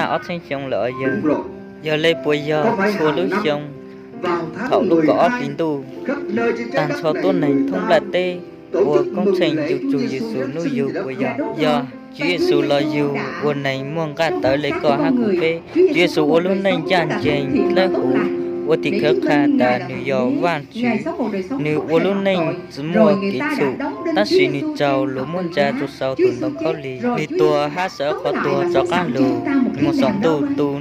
xa ót sinh chồng lỡ giờ Đúng rồi. giờ lấy bùi giờ Có phải xua hàng lối năm chồng vào thọ tháng lúc có 12, tín tu khắp nơi trên trái tàn đất cho này tôn này chúng thông ta là tê tổ của chức công mừng trình lễ dục Chúa Chúa Giêsu Giêsu nuôi sinh dục nhật của Dạ, giờ đúng giờ rồi. Chúa Giêsu lo dù quân này muôn cả tới lấy cỏ hát của bê Chúa Giêsu ô luôn này chán chênh lấy hú ô thì khớp kha ta nữ dò vạn chú nữ ô luôn này chỉ mua kỹ chủ ta suy nữ trâu lũ muôn cha tu sau tuần đông khâu lì nữ tua hát sở khó tua cho cá lù một sống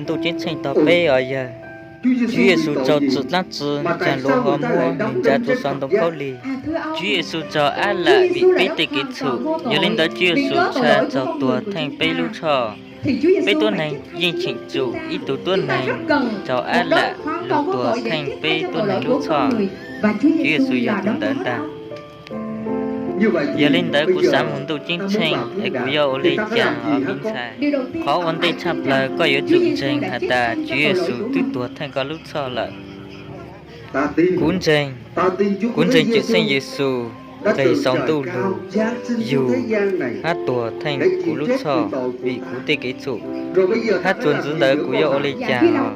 tu chiến tranh tỏ bê ở giờ Chúa Giêsu cho chữ lát chữ chàng lô họ mua nên cha tu sang đông khâu lì Chúa Giêsu cho ai là bị bế tê kỹ chủ nhớ lên tới Chúa Giêsu cha cho tua thành bê lưu trò bê tuần này yên chỉnh chủ ít tụ tuần này cho ai là lục tua thành bê tuần này lưu trò Chúa Giêsu giờ tuần đến ta giờ lên tới của sáng muốn tu chiến tranh để của yêu lấy chàng ở bên sai khó vấn đề chập lời có yếu chủ trình hạt ta Chúa Giêsu tự tuột thành có lúc sau lại ta tin cuốn trình chữ sinh Giêsu thầy sống tu lưu dù hát tùa thành của lúc sau bị cú tê kỹ chủ hát chuồn dưới lời của yêu lấy chàng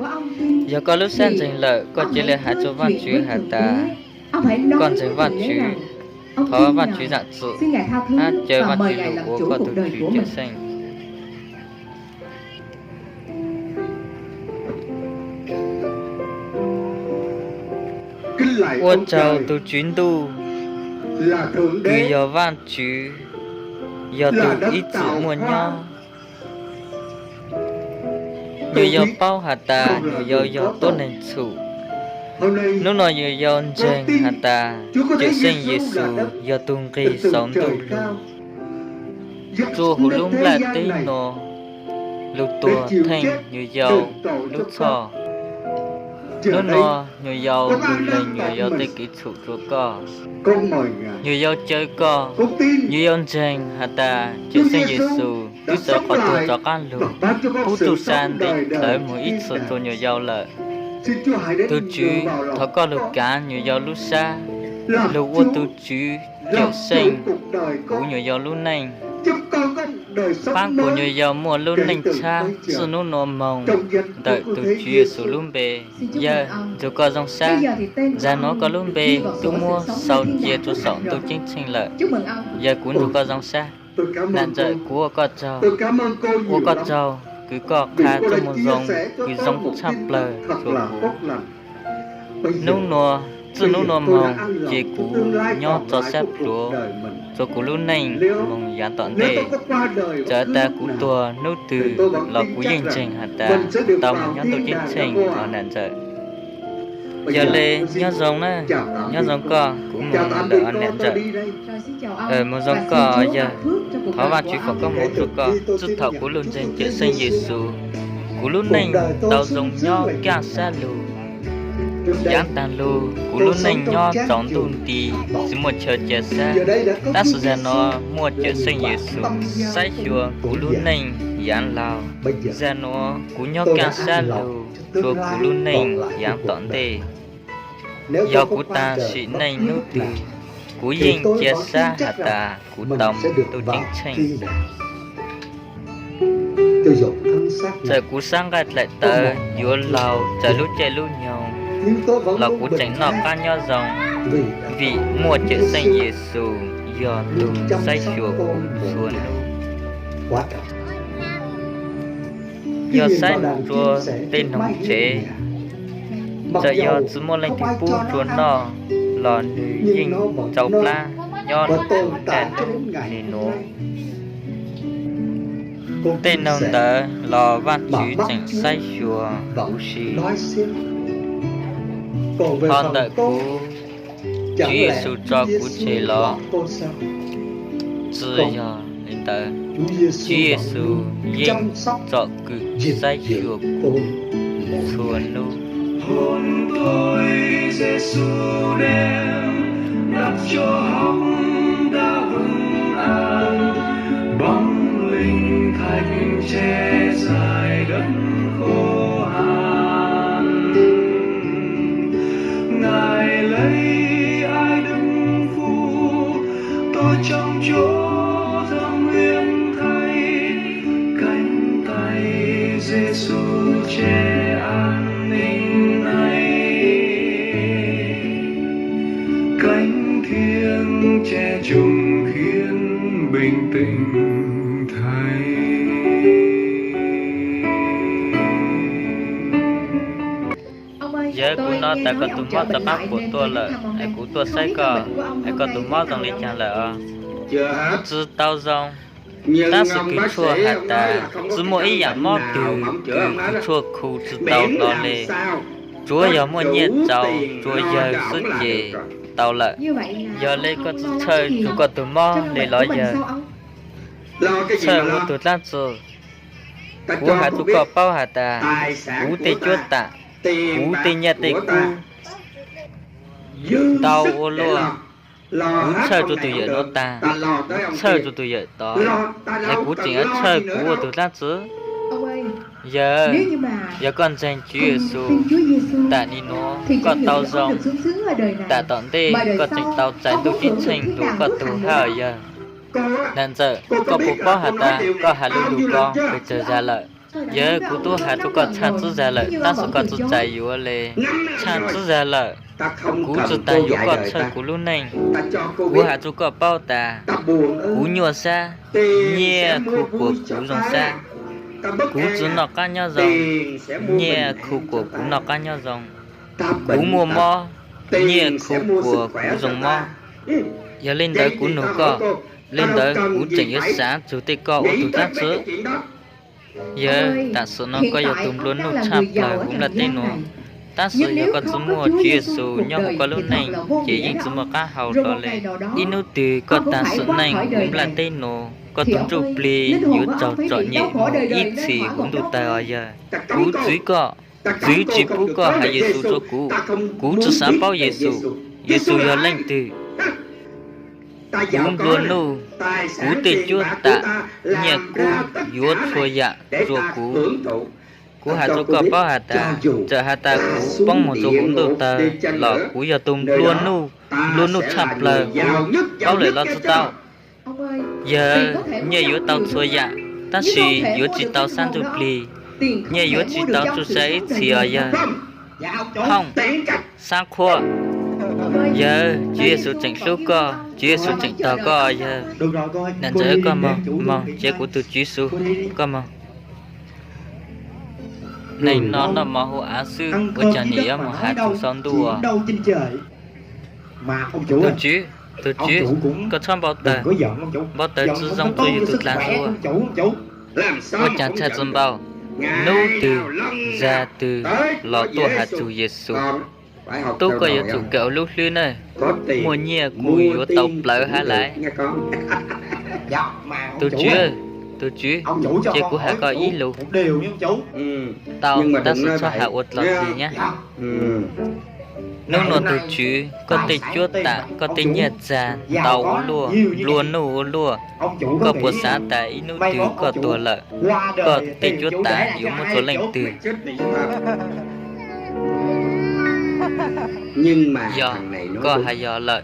giờ có lúc sáng trình lợi có chỉ là hát cho văn chữ hạt ta còn trình văn chữ khó văn chữ dạng sự xin ngài tha thứ hát chơi và văn mời chữ ngài làm lục chủ có cuộc thực đời chữ của chữ mình. sinh kính lạy Ôi ông chào trời tu chuyến tu là thượng từ đế giờ văn chữ giờ là tu đất ít chữ tạo mua hóa. nhau như giờ bao hạt ta như giờ tốt nên chủ hôm nay lúc nào như giờ trên hạt ta chữ sinh Giêsu giờ tung kỳ từ sống tu trời lưu cao giúp chùa hồ đất lung thế là gian tên này nó lục tua thành như dầu lúc sò giờ lúc đây nó như dầu lùi lên như dầu tê kỹ thủ chúa co con mời ngài như dầu chơi co con tin như dầu trên hạt ta chữ sinh Giêsu cứ sợ khó tu cho con lù và ban cho con phú sự tu sống san đời đến đời tới một ít yên sự đàng. tu như dầu lợi Xin Chúa hãy đến tu dựa chú vào lòng thọ có lục con, cá như dầu lúc xa làm lục vô Chúa, tu chú chữ làm sinh chủ cuộc đời cũ con, như dầu lúc này giúp con có một đời sống ban của mới như dầu mùa lúc kể này từ cha bây giờ. sự nô nô mong trong danh đợi của từ Thế Chúa Giêsu luôn bề Xin chúc giờ mừng ông. dù có dòng xa Bây giờ thì tên của ra nó ông có luôn bề ghi vào tu sổ mua sự sống sau nơi thiên chia đàng tu của sống Ngài tu rồi. chính sinh lợi Chúc mừng ông. giờ cũng đủ có dòng xa Tôi cảm nạn ơn dạy cô. của có trâu Tôi cảm ơn cô của nhiều có lắm. trâu cứ có Vì khá cô cho đã một chia dòng sẻ cho cứ con dòng một chắp tin lời thật chúa là cũ tốt lành. Bây giờ, nấu nùa chứ nấu nùa tôi đã mong ăn lòng chỉ cho cú tương lai nho còn cho lại xếp của cuộc lúa đời mình. cho cú lúc này Nếu- mong giá tọn Nếu tề tôi có qua đời chờ bất ta cứ cú lúc nào, tua nấu từ thì tôi vẫn lò tin cú chắc yên rằng trình hạt ta mình sẽ được tông vào nhóm tổ thiên chức đàng trình đó cô ạ. ở nạn dạy Bây giờ giờ lê tôi xin nhớ dòng nè chào tạm nhớ biệt dòng cô. co cũng Chào một tạm đỡ biệt ở cô, nạn tôi dạy đi đây. Rồi xin chào ông. một và dòng xin cò Chúa giờ ban phước cho cuộc thọ đời ba của chú ông. phật có một chú cò chú thọ của luôn trên chữ sinh Giêsu của lúc này tàu dòng nho cả xa lù giáng tàn lù của lúc này nho trọng tuôn tì chỉ một chờ chờ xa Giờ đây đã có ta Chúa sử ra Giêsu nó mua chữ sinh bạn Giêsu tâm giao sai chùa của lúc này giáng lào Bây giờ ra nó của nho tôi cả đã xa ăn lù lòng cho chùa tương lai của lúc này còn lại giáng của tọn cuộc tề đời. Nếu do tôi có của qua ta đời sĩ bất này cứ nô lúc từ nào, của thì yên tôi chia vẫn xa tin hạt chắc rằng ta của mình đồng sẽ được tu vào chính trình thiên đàng. Cho dù thân xác trời này, cú sang gạt lại tờ giữa lầu trời lúc chạy lúc nhau nhưng tôi vẫn là luôn cú bình tránh nọ an ca nho dòng vì đã vì có mua chữ Chúa sinh Giêsu Giêsu do tu chăm say sóc chùa con xuống mỗi ngày. Quá trời. do Khi nhìn sai vào đàn chùa chim sẻ tên trên hồng mái chế hiên nhà, mặc giờ do dầu chỉ mua lên không thì ai pu cho nó chùa ăn, nọ lò nữ nhưng dinh nó vẫn chầu non pla nho và tồn đèn tại cho nụ đến ngày nì hôm nụ nay. Con tên chim nông sẻ tờ lò văn mà chữ mắt chẳng Chúa say chùa vẫn cú sĩ nói xiết. Còn về con phần đợi tôi, cú chẳng Chúa lẽ Giêsu cho Chúa cú Giêsu chế lọ bỏ con sao? chưa Còn giờ lên tờ Chúa Chúa Giêsu Giêsu vẫn dinh chăm sóc cho cử gìn say giữ chùa tôi cú mỗi chùa nụ hồn tôi Giêsu đem đặt cho hóc đã vững an bóng linh thạch che dài đất khô hạn ngài lấy ai đứng phu tôi trong chỗ thâm uyên thay cánh tay Giêsu che an ninh này che chùng khiến bình tĩnh thay. Giờ cũng nói tại có tụi mót tập bác của tôi là ai của tôi say cờ ai có tụi mót dòng lên chàng là Chưa hết. chứ tao dòng Nhưng ta sẽ cứ bác chua sĩ hạt ông ta nói là không có chứ mỗi cái dạng mót nào từ mà ông chữa ông hết á. chua khu chứ tao Miễn đó làm lê sao chúa giờ mua nhiệt trâu chúa lo giờ cho sức ổng là gì được rồi. tao lại Như vậy là giờ lấy có ông lo lắng chơi cái gì? chú có tụi mót Cho để căn lo bệnh của mình giờ sao ông? Lo cái gì mà chơi một lo? tụi lát rồi Ta cú cho hạt cô chú biết có bao hạt ta tài sản cú của tê chúa ta, ta tiền cú bạc tê nhà tê của cú ta, dư tao sức ô để lô lo cú hết chơi ông cho này tụi ông giờ nó được. ta Ta lo tới ông chơi kia. cho tụi giờ đó Lo, ta ai đâu cú cần chỉ lo chơi gì nữa cú đâu. tụi lát chứ Ông ơi, giờ nếu như mà giờ con dành Chúa không Giêsu tin Chúa Giêsu tại ni nó thì có trên tao đường không dòng được sướng sướng ở đời này. tại tận tê Mà đời có sau, chỉnh tao trái ông tu muốn kín hưởng được trình thiên tu đàng có phước tu hạnh hở nữa. giờ Cô á, nên giờ cô có biết bố là bao cô hạt nói ta điều có này hạt bao lưu nhiêu đủ lần con chưa? phải chờ ra lợi Tôi đã giờ nói với của ông tôi năm hạt năm tôi có lần chăn rồi. chút ra lợi Nhưng ta ông sẽ vẫn có từ chút chối. chạy yếu lệ 5 năm chăn rồi. chút ra lợi Ta không cú cần chút ta cô yếu dạy có đời chơi ta. cú lúc này Ta cho cô cú biết hạt tôi có bao ta ta buồn ư, cú nhua xa tiền nhẹ sẽ mua khu của vui cho cú dòng ta. xa Ta bất cú an chú à. nọ cá nhau dòng Tiền sẽ mua nhẹ bình khu an của cho cú ta. nọ cá nhau dòng Ta cú bệnh mua tật, mo nhẹ tiền khu sẽ mua của sức khỏe cú cho dòng mo ta. Ừ. giờ lên Vậy tới cú thì nụ ta co hỏi cô, lên ta tới đâu cần cú gì chỉnh yếu phải sáng chủ tịch co ô nghĩ tụt tới lát mấy cái sữa chuyện đó. giờ Ông ơi, ta sợ nó hiện có giờ tại tùm ông luôn đang nụ là chạp người giàu là ở cũng là trần tên gian nó này. ta sợ Nhưng giờ nếu con không chú có mua Chúa Chúa Giêsu Giêsu cuộc nhau đời có thì lúc thật này là vô chỉ nghĩa những đó chú ông. mà cá hào Rồi đó một lệ ngày nào đó, inu từ có con cũng ta phải sợ qua này khỏi đời cũng là này. tên nó có Thì tụm ông trụ ơi, pli linh hồn yếu của ông trò phải trọ bị nhẹ đau khổ đời đời ít nơi thì hỏa cũng ngục đủ đâu. tài ở giờ Ta cú cấm cô, dưới có ta cấm dưới cô chỉ không bú được có nói hai về Giêsu cho cú ta không cú muốn cho sáng biết bao về Giêsu Giêsu Giêsu là giờ ai? lên từ Ta giàu cú có luôn nè, nu tài cú sản tê tiền chúa bạc của tạ ta nhẹ làm cú ra tất yếu cả thua này dạ để rồi ta cú hưởng thụ. cú Ta hạt cho tôi cô có biết, bao hạt cho ta dù chờ hạt ta ta cú xuống băng một chỗ địa cũng đủ ngục ta đi chăng lọ nữa, cú giờ tùm nơi luôn đó nu ta luôn nu sẽ chập là là người giàu nhất, bao lệ nhất lo cho cho tao Ông ơi, giờ tiền có thể mua nhẹ yếu được tao nhiều thua thứ dạ lắm, ta nhưng không chỉ thể yếu mua chỉ được tao linh san hồn tu đó. pli Tiền không nhẹ yếu thể chỉ mua được tao trong tu sự say sống đời thì đời ở đâu. giờ Không, dạ chỗ không tiền cạch. sang khoa Ông ơi, giờ Chúa Chúa Giêsu Giêsu chỉnh còn số yêu co ông. Chúa Giêsu Ông chỉnh chờ tao đợi co ông. giờ Được rồi cô ơi, nên cô giờ đi có đi, mong để chủ mong đi. chế của tu Chúa Giêsu Cô đi đi. có mong này Người nó ông là mà hộ á sư ăn của cơm cha với nhỉ đất mà mà hạ nói chủ son chỉ đùa đâu trên trời. Mà ông chủ tu ơi, Chúa tu ông Chúa chủ cũng có chọn bao đừng tờ có giận ông chủ. bao tờ Giận chứ không dòng có tốt tôi cho từ sức lan khỏe số ông chủ. Làm sao của mà cha không cha giận dùm được. bao Ngày nô từ nào lần ra nào từ tới lọ có tua hạ Giêsu. chủ Giêsu Còn phải học tôi theo có lời yếu chủ ông. kẹo lúc lư này Có tiền mua nhẹ mua cùi yếu tàu tiền lỡ cũng hả được lại nha con. Dạ mà ông tu chủ Chúa ơi, tu Chúa ông chủ cho chế con của hạ hỏi có ông ý chủ lục một điều nha ông chủ. tao Nhưng mà ta đừng sẽ nói cho vậy. hạ uất lọt gì nhá Dạ. nếu nó Ngày tu nay, Chúa có tài tên sản Chúa tiền tạ bạc, có ông tên chủ nhật già giàu tàu có lùa nhiều như lùa vậy. nụ lùa Ông chủ có nghĩ bộ xã tại inu mai từ mốt có ông chủ tua lợi qua đời có thì tên Chúa chủ tạ để lại yếu cho một ai số lệnh chủ? từ Nhưng mà do thằng này nó có đúng. hai do lợi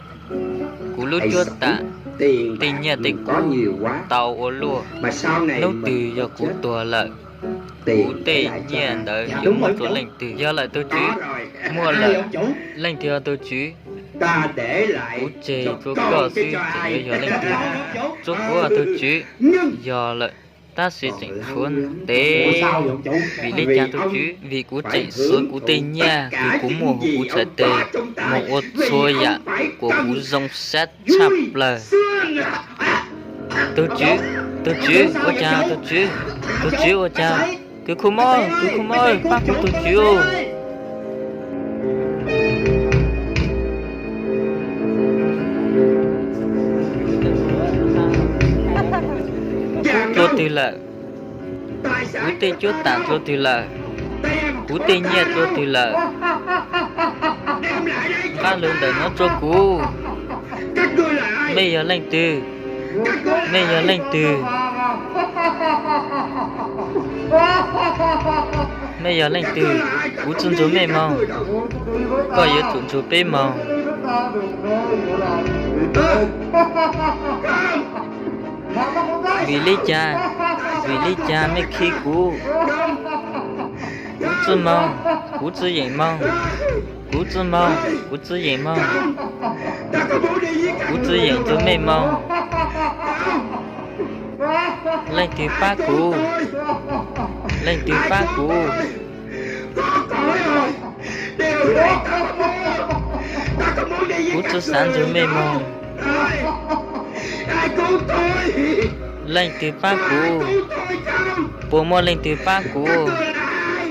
cú lút Hãy Chúa sống, tạ tiền tình bạc nhà mình tình có cú nhiều quá tàu ô lùa mà sau này nấu mình từ do có cú chết, tua lợi cú tiền để tê lại cho nhiên ai? đời Dạ, yếu đúng một rồi, số chủ. lệnh từ do lợi tu Có Chúa rồi. mua Ai lợi ông chủ? lệnh theo tu Chúa Ta để lại cú chê cho chúa con có chứ sư cho chỉ ai? do lệnh từ chúa của tu Chúa Nhưng do lợi ta sẽ chỉnh Còn xuống lâu lắm. tế Ủa sao vậy ông chủ? vì Vì lý cha tu ông Chúa vì cú phải chỉnh hưởng xuống cú thụ tê nha tất cả vì cú những mùa gì cú trái ông tê có trong tay. một ô Vì xôi ông dạ phải của cần cú rong sát duy chắp lời xương. tu Chúa ôi cha tu Chúa ôi cha cứ không ơi phát của tu Chúa chúa từ lợi cú tê chúa tạ chúa từ lợi cú tê nhẹ chúa từ lợi các lượng đời nó cho cú Các ngươi là ai? bây giờ lệnh từ Các ngươi là bây giờ ai? lệnh từ bây giờ lệnh từ cú chân chúa mê mong có yếu chuẩn chúa bê mong vì lý cha mới khi cú chân mong cú chân dậy mong cú tư mong cú tư gì mong Ta có muốn đi với các cú tư người gì đâu tư rồi. mê mong lên từ ba cú lên từ ba cú Có tội rồi. Điều này ta không muốn. Ta không muốn đi với cú các tư sáng tư mê mong Ai cứu tôi. lên từ ba cú Cứu tôi không. bố mua lên từ ba cú Tôi là ai.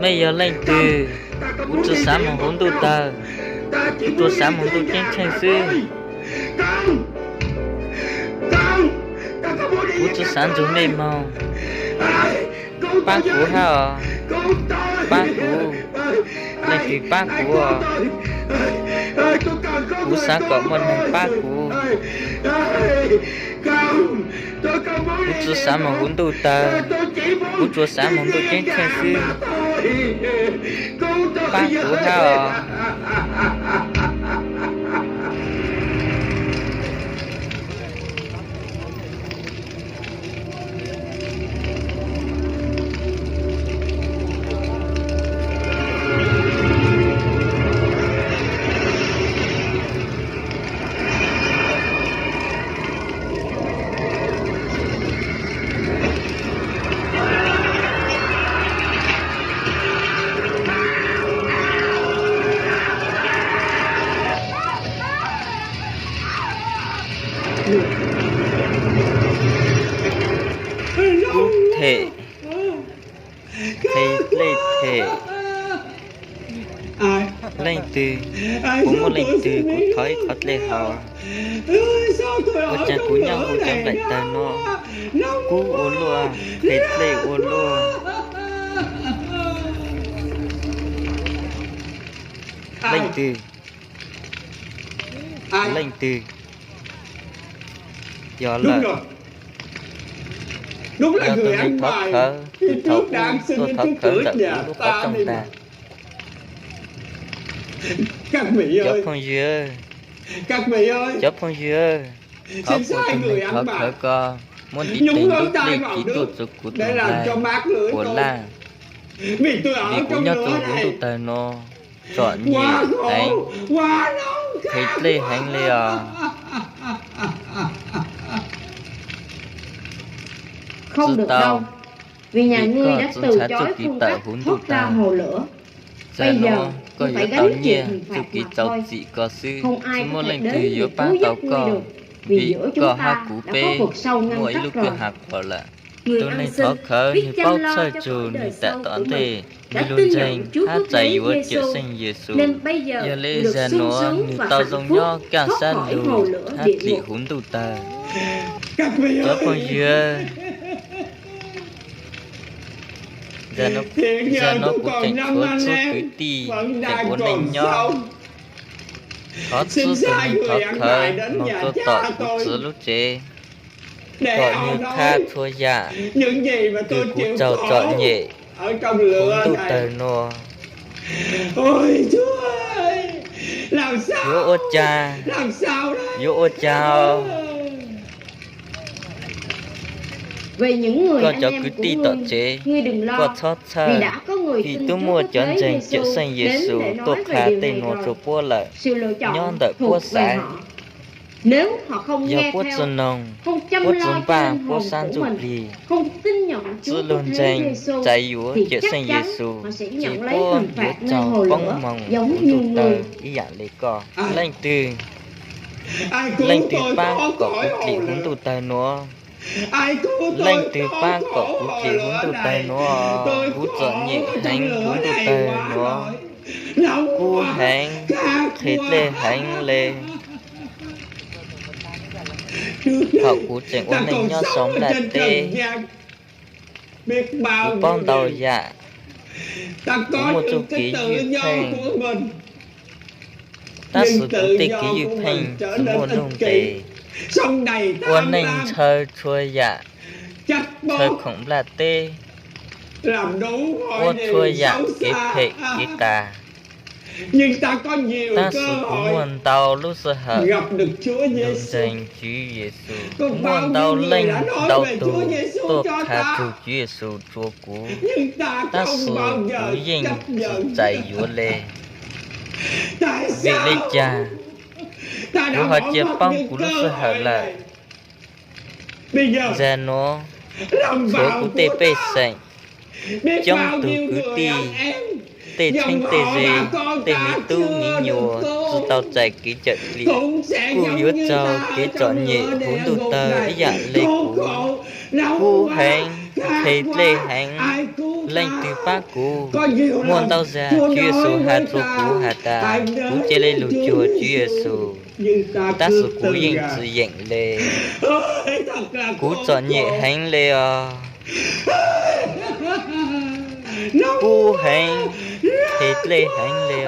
bây giờ lên từ Ta có cú muốn tư đi sáng với một các hôn tu người. tờ Ta chỉ tôi muốn sáng đi một với tu trên các trên người. sư Không. Không. Ta có muốn đi cú với tư các sáng tư người. mê mong Ai. Cứu ba tôi cú với. ha Cứu tôi. ba cú lên từ ba cú à cú sáng có một ba cú cú tư sáng một hôn tu tờ cú tư sáng một tu trên trên sư ba cú ha cú thể thầy lên thể Ai. lên từ Ai cũng sao một lên tôi từ sẽ cú biết? thói khó lê hào Sao tôi ở Ôi cha, trong cú nhau lửa cú chấm này lại á? ta nó. Nóng cú ô lùa thầy lê ô lùa Ai? lên từ Ai? lên từ do Đúng là rồi. Đúng là do người tôi ăn đi thoát bài. khở Khi tôi thấu trước đã ăn xin tôi đến thoát trước khở cửa đợi nhà lúc ở ta trong đi. ta Các vị chớp ơi, không dưa các vị ơi, chớp không dưa thoát xin của sai tôi người này ăn thoát bài. khở co muốn đi Nhúng tìm lớn lúc tay đi vào kỹ nước thuật sự của để tôi làm cho là mát lưỡi của tôi. la Vì tôi ở vì của trong nhau lửa tôi muốn này. tụi ta nó chọn nhị Quá đánh khổ, quá nóng. thầy lê hành lê à Không Sư được tao, đâu. Vì nhà vì ngươi có đã dân từ sát chối cho kỳ phương tạo cách huấn thoát tụ ra ta. hồ lửa. Giờ Bây giờ nó có chỉ phải yếu tàu gánh nhẹ chịu hình từ phạt kỳ mà tàu thôi. dị có sư Không ai chúng có muốn thể lên đến từ để yếu ba cứu tàu giúp ngươi co được. Vì vì giữa chúng có ta hai cú đã có bê vực sâu ngăn mỗi cách lúc rồi. cửa hạt bỏ lại Người tôi ăn nên xin thoát khởi biết như chăm bao lo sơ cho trù cõi đời như tạ sau toán của thể mình. như Đã luôn tin danh nhận Chúa hát Cứu giải Thế yếu Giêsu. chữa sinh Giêsu Nên bây giờ giờ lê được ra sung nó sướng như và tao hạnh dòng phúc nho cả thoát sát khỏi hồ lù lửa hát địa dị ngục. huấn tụ ta Các vị chớp không ơi, dưa giờ hiện giờ tôi cũng còn chạy 5 chúa anh chúa em cứ ti vẫn chạy đang bốn còn lên nho sống. thoát Xin xuất sai từ người thoát ăn khởi bài đến nó nhà tôi cha tỏ tôi. của chúa lúc chế Để gọi họ như tha nói thua dạ những gì mà từ tôi cú chịu trầu khổ trọn nhẹ ở trong huấn lửa tụ này. tờ nô Ôi Chúa ơi, làm sao? yếu ô cha Làm sao đấy? yếu ô cha Về những người có anh cho em cứ của ti tọt ngươi, chế ngươi đừng có lo. thoát Vì xa đã có người khi tin tôi Chúa mua Cứu chọn Thế dành chữa Giêsu sinh đến Giêsu để tôi nói về khá điều tên này nó rồi. cho bố lại Sự lựa chọn nhon đợi thuộc bố về sáng họ. Nếu họ không giờ nghe bố theo, dân nông không chăm bố lo dân cho ba linh bố hồn san của dục mình, lì không tin nhận Chúa giữ Cứu luôn Thế danh Giêsu, chạy yếu thì chữa chắc sinh chắn Giêsu họ sẽ chỉ nhận lấy bố hình yếu phạt nơi cho hồ lửa bóng mong giống của như tụ tờ ngươi. ý dạng lấy cò lên từ Ai cứu lên từ tôi ba thoát có khỏi cú hồ kỷ huấn lửa? tụ tờ nó Ai cứu tôi lên từ thoát ba khỏi có cú hồ kỷ lửa huấn tụ tờ này? nó Tôi cú khổ chọn nhẹ trong hành lửa huấn tụ này tờ quá nó rồi. Nóng cú quá, hành khát thịt quá. lê hành lê Trước đây, họ cú chạy ta ôn còn lên nho sống sống ở là trên tê trần gian. Biết bao cú bong nhiêu tàu điều. dạ Ta Cũng có một được chút cái ký tự duyệt do thành. của mình. ta Nhưng sử tự dụng tê do ký của duyệt mình thành trở sử nên một ích nông kỷ. tê Sông đầy ôn tham nên lam, chơi chua dạ chặt chơi bóp, khổng là tê làm đủ mọi ô chua điều dạ xấu kế xa. phệ kế tà Nhưng ta có nhiều ta cơ sử cũng hội muôn tàu lúc sơ hở gặp được Chúa nông Giêsu. danh Chúa Giêsu Có bao muôn nhiêu tàu người lên đã nói tàu về tù Chúa Giêsu tốt cho khá ta. tù Chúa Giêsu chúa cú Nhưng ta ta không sử bao giờ cú dình chấp sử nhận. chạy yếu lê Tại Việc sao lấy cha ta đã của họ bỏ chia mất băng những của cơ nó phải hội hợp lại này? Bây giờ ra nó đồng số bào của của tê ta, bê sành biết trong bao từ nhiêu cứ người ti anh em, tê dòng thanh tê họ dê bà con tê ta mi tu chưa mi được nhùa cô, dù tao chạy kỹ trận lì cũng sẽ cô giống yếu như cho ta cái trong chọn nhẹ lửa địa vốn đồ ngục tờ này. ý dạng lê Khốn cú khổ, đau cú quá, hành khát thầy quá, lê hành ai cứu lệnh ta? từ phá cú Có nhiều muôn lần tao ra Chúa chúa nói số hạt với rô ta, cú hạt ta hãy cú đến chê lê lù Chúa chùa Giêsu. chúa số Nhưng ta cứ số cú từ yên ra. dự dạy lê Ôi, thật là cú khốn chọn nhẹ khổ. hành lê Nó cú hành thầy lê hành lê